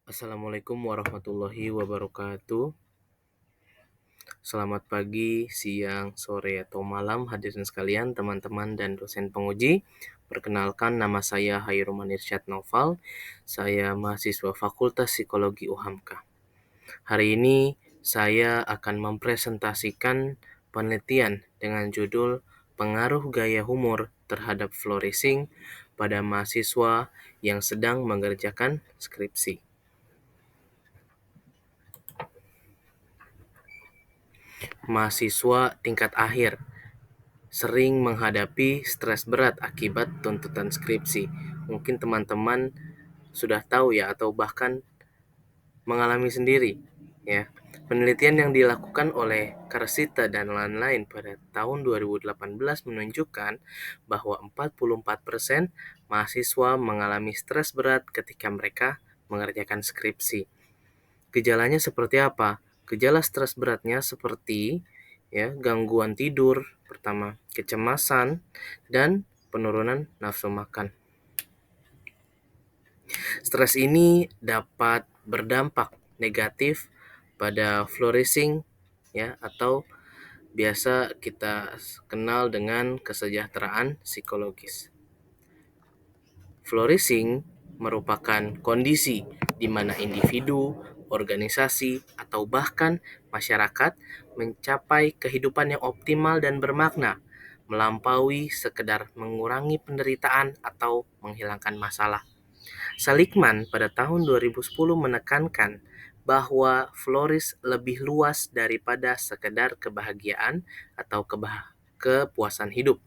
Assalamualaikum warahmatullahi wabarakatuh. Selamat pagi, siang, sore, atau malam hadirin sekalian, teman-teman dan dosen penguji. Perkenalkan, nama saya Hairuman Irsyad Naufal. Saya mahasiswa Fakultas Psikologi UHAMKA. Hari ini saya akan mempresentasikan penelitian dengan judul Pengaruh Gaya Humor terhadap Flourishing pada mahasiswa yang sedang mengerjakan skripsi. Mahasiswa tingkat akhir sering menghadapi stres berat akibat tuntutan skripsi. Mungkin teman-teman sudah tahu ya, atau bahkan mengalami sendiri ya. Penelitian yang dilakukan oleh Karsita dan lain-lain pada tahun 2018 menunjukkan bahwa 44% mahasiswa mengalami stres berat ketika mereka mengerjakan skripsi. Gejalanya seperti apa? Gejala stres beratnya seperti gangguan tidur, pertama, kecemasan, dan penurunan nafsu makan. Stres ini dapat berdampak negatif pada flourishing atau biasa kita kenal dengan kesejahteraan psikologis. Flourishing merupakan kondisi di mana individu, organisasi, atau bahkan masyarakat mencapai kehidupan yang optimal dan bermakna, melampaui sekedar mengurangi penderitaan atau menghilangkan masalah. Seligman pada tahun 2010 menekankan bahwa flourish lebih luas daripada sekedar kebahagiaan atau kepuasan hidup.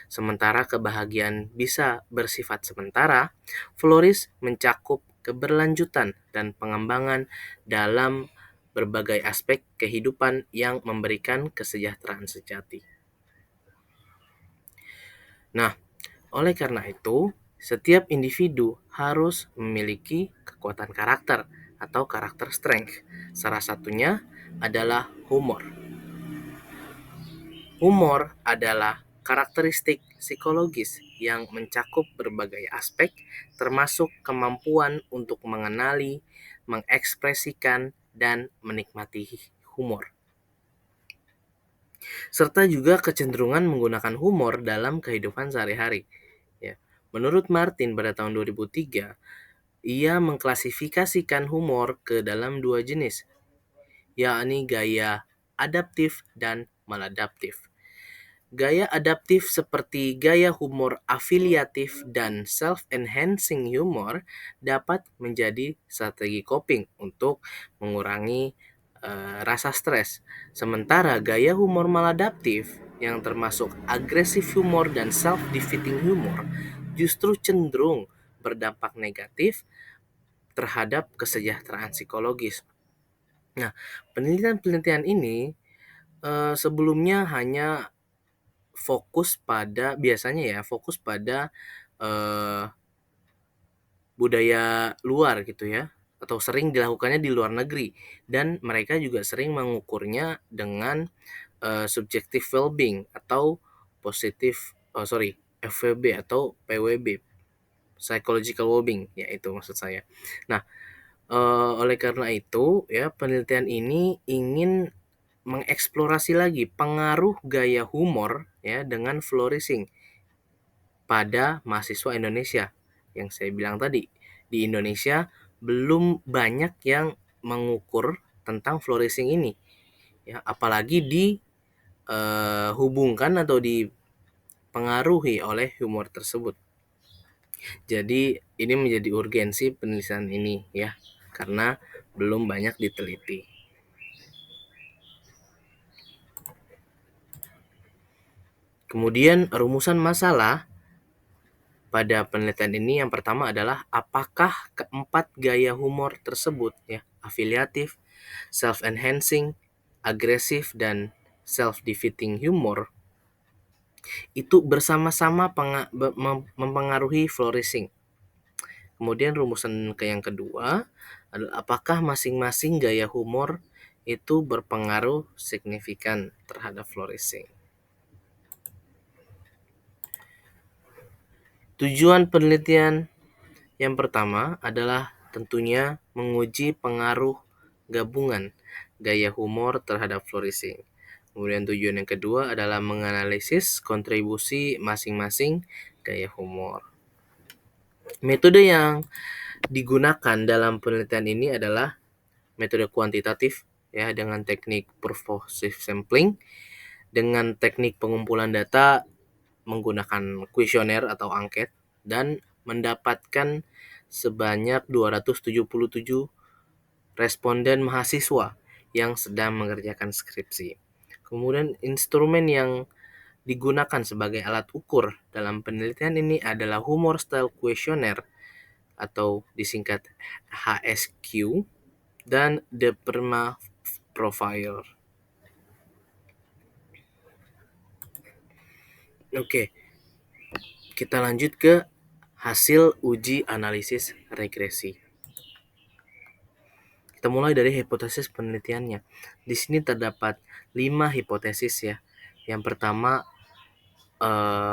Sementara kebahagiaan bisa bersifat sementara, flourish mencakup keberlanjutan dan pengembangan dalam berbagai aspek kehidupan yang memberikan kesejahteraan sejati. Nah, oleh karena itu, setiap individu harus memiliki kekuatan karakter atau karakter strength. Salah satunya adalah humor. Humor adalah karakteristik psikologis yang mencakup berbagai aspek, termasuk kemampuan untuk mengenali, mengekspresikan, dan menikmati humor, serta juga kecenderungan menggunakan humor dalam kehidupan sehari-hari. Menurut Martin pada tahun 2003, ia mengklasifikasikan humor ke dalam dua jenis, yakni gaya adaptif dan maladaptif. Gaya adaptif seperti gaya humor afiliatif dan self-enhancing humor dapat menjadi strategi coping untuk mengurangi rasa stres. Sementara gaya humor maladaptif yang termasuk agresif humor dan self-defeating humor justru cenderung berdampak negatif terhadap kesejahteraan psikologis. Nah, penelitian-penelitian ini sebelumnya hanya fokus pada budaya luar gitu ya, atau sering dilakukannya di luar negeri, dan mereka juga sering mengukurnya dengan subjective well-being atau FWB atau PWB, psychological well-being, ya itu maksud saya. Nah, oleh karena itu ya, penelitian ini ingin mengeksplorasi lagi pengaruh gaya humor ya dengan flourishing pada mahasiswa Indonesia. Yang saya bilang tadi, di Indonesia belum banyak yang mengukur tentang flourishing ini ya, apalagi dihubungkan atau dipengaruhi oleh humor tersebut. Jadi ini menjadi urgensi penelitian ini ya, karena belum banyak diteliti. Kemudian rumusan masalah pada penelitian ini yang pertama adalah apakah keempat gaya humor tersebut ya, afiliatif, self-enhancing, agresif, dan self-defeating humor itu bersama-sama mempengaruhi flourishing. Kemudian rumusan yang kedua adalah apakah masing-masing gaya humor itu berpengaruh signifikan terhadap flourishing. Tujuan penelitian yang pertama adalah tentunya menguji pengaruh gabungan gaya humor terhadap flourishing. Kemudian tujuan yang kedua adalah menganalisis kontribusi masing-masing gaya humor. Metode yang digunakan dalam penelitian ini adalah metode kuantitatif ya dengan teknik pervasive sampling, dengan teknik pengumpulan data menggunakan kuesioner atau angket, dan mendapatkan sebanyak 277 responden mahasiswa yang sedang mengerjakan skripsi. Kemudian instrumen yang digunakan sebagai alat ukur dalam penelitian ini adalah Humor Style Questionnaire atau disingkat HSQ dan The Perma Profile. Oke, kita lanjut ke hasil uji analisis regresi. Kita mulai dari hipotesis penelitiannya. Di sini terdapat 5 hipotesis ya. Yang pertama,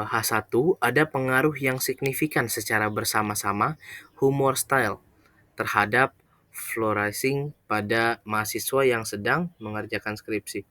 H1 ada pengaruh yang signifikan secara bersama-sama humor style terhadap flourishing pada mahasiswa yang sedang mengerjakan skripsi.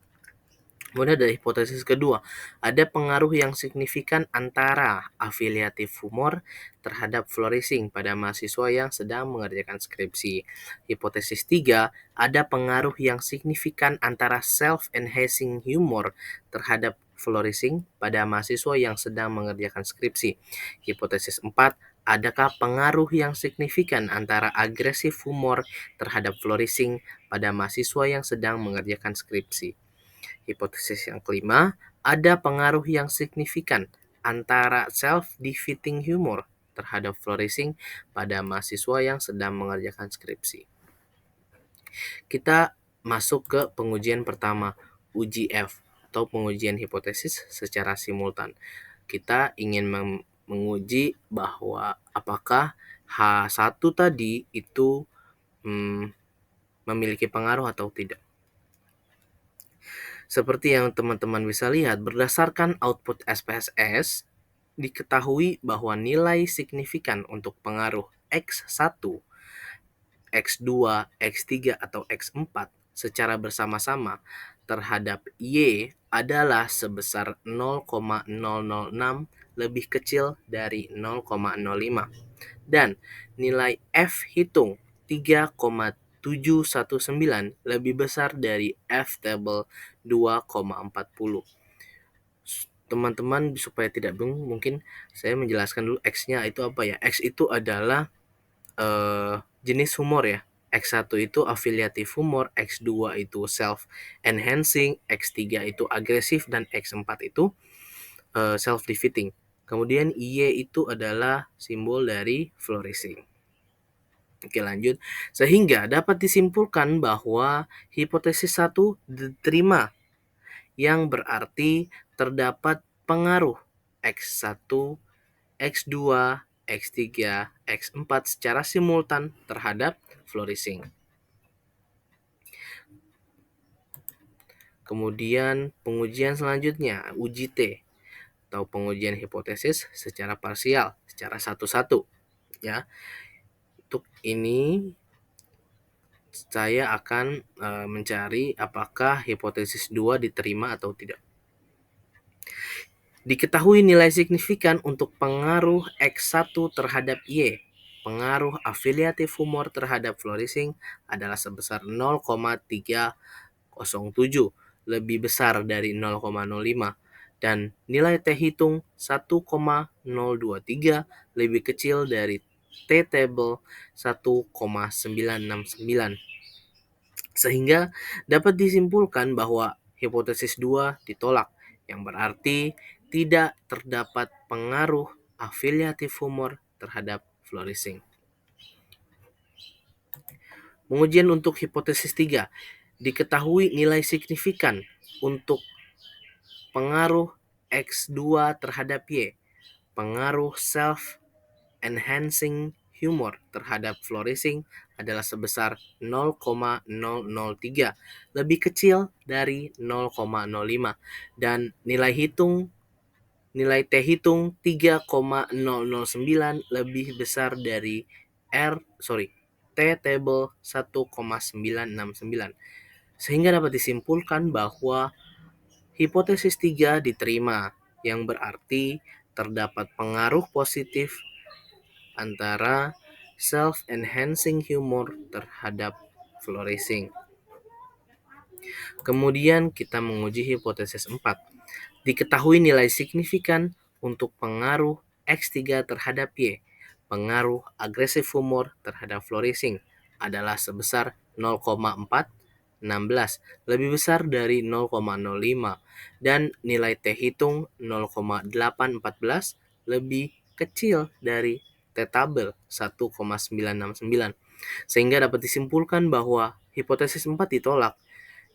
Kemudian ada hipotesis kedua, ada pengaruh yang signifikan antara afiliatif humor terhadap flourishing pada mahasiswa yang sedang mengerjakan skripsi. Hipotesis 3, ada pengaruh yang signifikan antara self-enhancing humor terhadap flourishing pada mahasiswa yang sedang mengerjakan skripsi. Hipotesis 4, adakah pengaruh yang signifikan antara agresif humor terhadap flourishing pada mahasiswa yang sedang mengerjakan skripsi. Hipotesis yang kelima, ada pengaruh yang signifikan antara self-defeating humor terhadap flourishing pada mahasiswa yang sedang mengerjakan skripsi. Kita masuk ke pengujian pertama, uji F atau pengujian hipotesis secara simultan. Kita ingin menguji bahwa apakah H1 tadi itu memiliki pengaruh atau tidak. Seperti yang teman-teman bisa lihat, berdasarkan output SPSS, diketahui bahwa nilai signifikan untuk pengaruh X1, X2, X3, atau X4 secara bersama-sama terhadap Y adalah sebesar 0,006 lebih kecil dari 0,05 dan nilai F hitung 3,719 lebih besar dari F table 2,40. Teman-teman supaya tidak bingung, mungkin saya menjelaskan dulu X-nya itu apa ya. X itu adalah jenis humor ya. X1 itu afiliatif humor, X2 itu self-enhancing, X3 itu agresif, dan X4 itu self-defeating. Kemudian Y itu adalah simbol dari flourishing. Oke, lanjut. Sehingga dapat disimpulkan bahwa hipotesis 1 diterima, yang berarti terdapat pengaruh X1, X2, X3, X4 secara simultan terhadap flourishing. Kemudian pengujian selanjutnya, uji T atau pengujian hipotesis secara parsial, secara satu-satu ya. Untuk ini saya akan mencari apakah hipotesis 2 diterima atau tidak. Diketahui nilai signifikan untuk pengaruh X1 terhadap Y. Pengaruh afiliatif humor terhadap flourishing adalah sebesar 0,307, lebih besar dari 0,05, dan nilai T hitung 1,023 lebih kecil dari T table 1,969. Sehingga dapat disimpulkan bahwa hipotesis 2 ditolak, yang berarti tidak terdapat pengaruh afiliatif humor terhadap flourishing. Pengujian untuk hipotesis 3, diketahui nilai signifikan untuk pengaruh X2 terhadap Y. Pengaruh self-enhancing humor terhadap flourishing adalah sebesar 0,003, lebih kecil dari 0,05, dan nilai T hitung 3,009 lebih besar dari T-table 1,969. Sehingga dapat disimpulkan bahwa hipotesis 3 diterima, yang berarti terdapat pengaruh positif antara self-enhancing humor terhadap flourishing. Kemudian kita menguji hipotesis 4. Diketahui nilai signifikan untuk pengaruh X3 terhadap Y. Pengaruh agresif humor terhadap flourishing adalah sebesar 0,416, lebih besar dari 0,05, dan nilai T hitung 0,814 lebih kecil dari T-tabel 1,969. Sehingga dapat disimpulkan bahwa hipotesis 4 ditolak,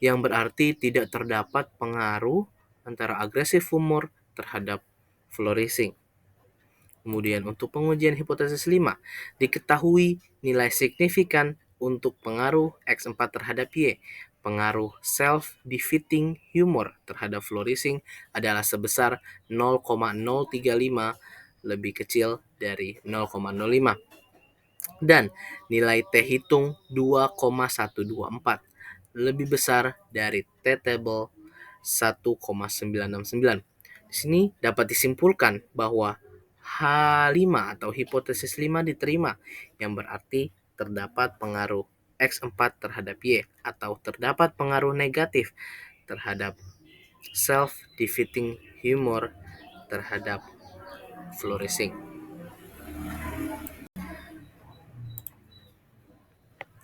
yang berarti tidak terdapat pengaruh antara agresif humor terhadap flourishing. Kemudian untuk pengujian hipotesis 5, diketahui nilai signifikan untuk pengaruh X4 terhadap Y. Pengaruh self-defeating humor terhadap flourishing adalah sebesar 0,035, lebih kecil dari 0,05. Dan nilai T hitung 2,124, lebih besar dari T-table 1,969. Di sini dapat disimpulkan bahwa H5 atau hipotesis 5 diterima, yang berarti terdapat pengaruh X4 terhadap Y atau terdapat pengaruh negatif terhadap self-defeating humor terhadap flourishing.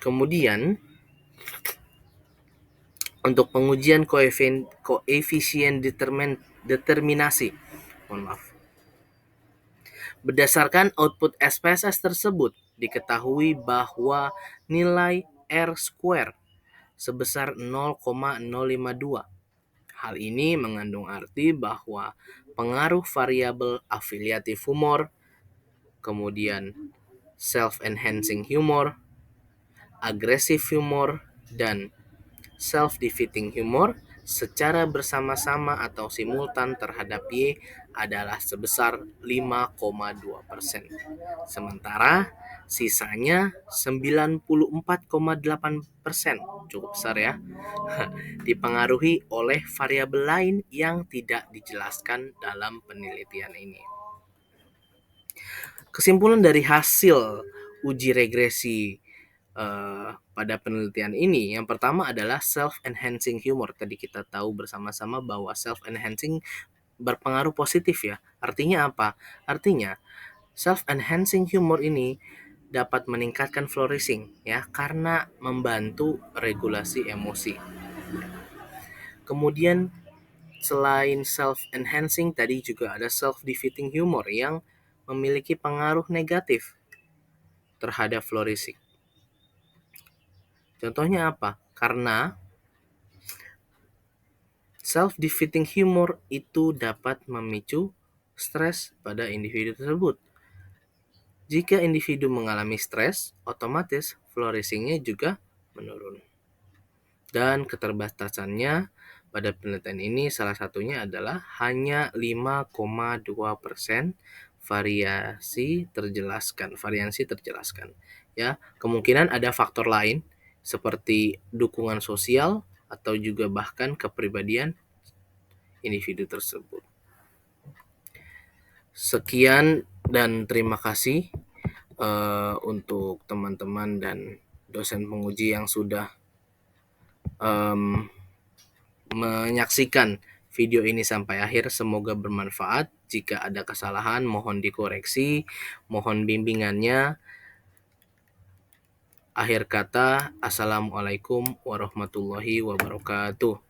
Kemudian untuk pengujian koefisien determinasi, berdasarkan output SPSS tersebut, diketahui bahwa nilai R² sebesar 0,052. Hal ini mengandung arti bahwa pengaruh variabel afiliatif humor, kemudian self-enhancing humor, agresif humor, dan self-defeating humor secara bersama-sama atau simultan terhadap Y adalah sebesar 5,2%. Sementara sisanya 94,8%, cukup besar ya, dipengaruhi oleh variabel lain yang tidak dijelaskan dalam penelitian ini. Kesimpulan dari hasil uji regresi pada penelitian ini, yang pertama adalah self-enhancing humor. Tadi kita tahu bersama-sama bahwa self-enhancing berpengaruh positif ya. Artinya apa? Artinya self-enhancing humor ini dapat meningkatkan flourishing ya, karena membantu regulasi emosi. Kemudian selain self-enhancing, tadi juga ada self-defeating humor yang memiliki pengaruh negatif terhadap flourishing. Contohnya apa? Karena self-defeating humor itu dapat memicu stres pada individu tersebut. Jika individu mengalami stres, otomatis flourishing-nya juga menurun. Dan keterbatasannya pada penelitian ini salah satunya adalah hanya 5,2% variasi terjelaskan. Ya, kemungkinan ada faktor lain seperti dukungan sosial atau juga bahkan kepribadian individu tersebut. Sekian dan terima kasih untuk teman-teman dan dosen penguji yang sudah menyaksikan video ini sampai akhir. Semoga bermanfaat. Jika ada kesalahan mohon dikoreksi, mohon bimbingannya. Akhir kata, assalamualaikum warahmatullahi wabarakatuh.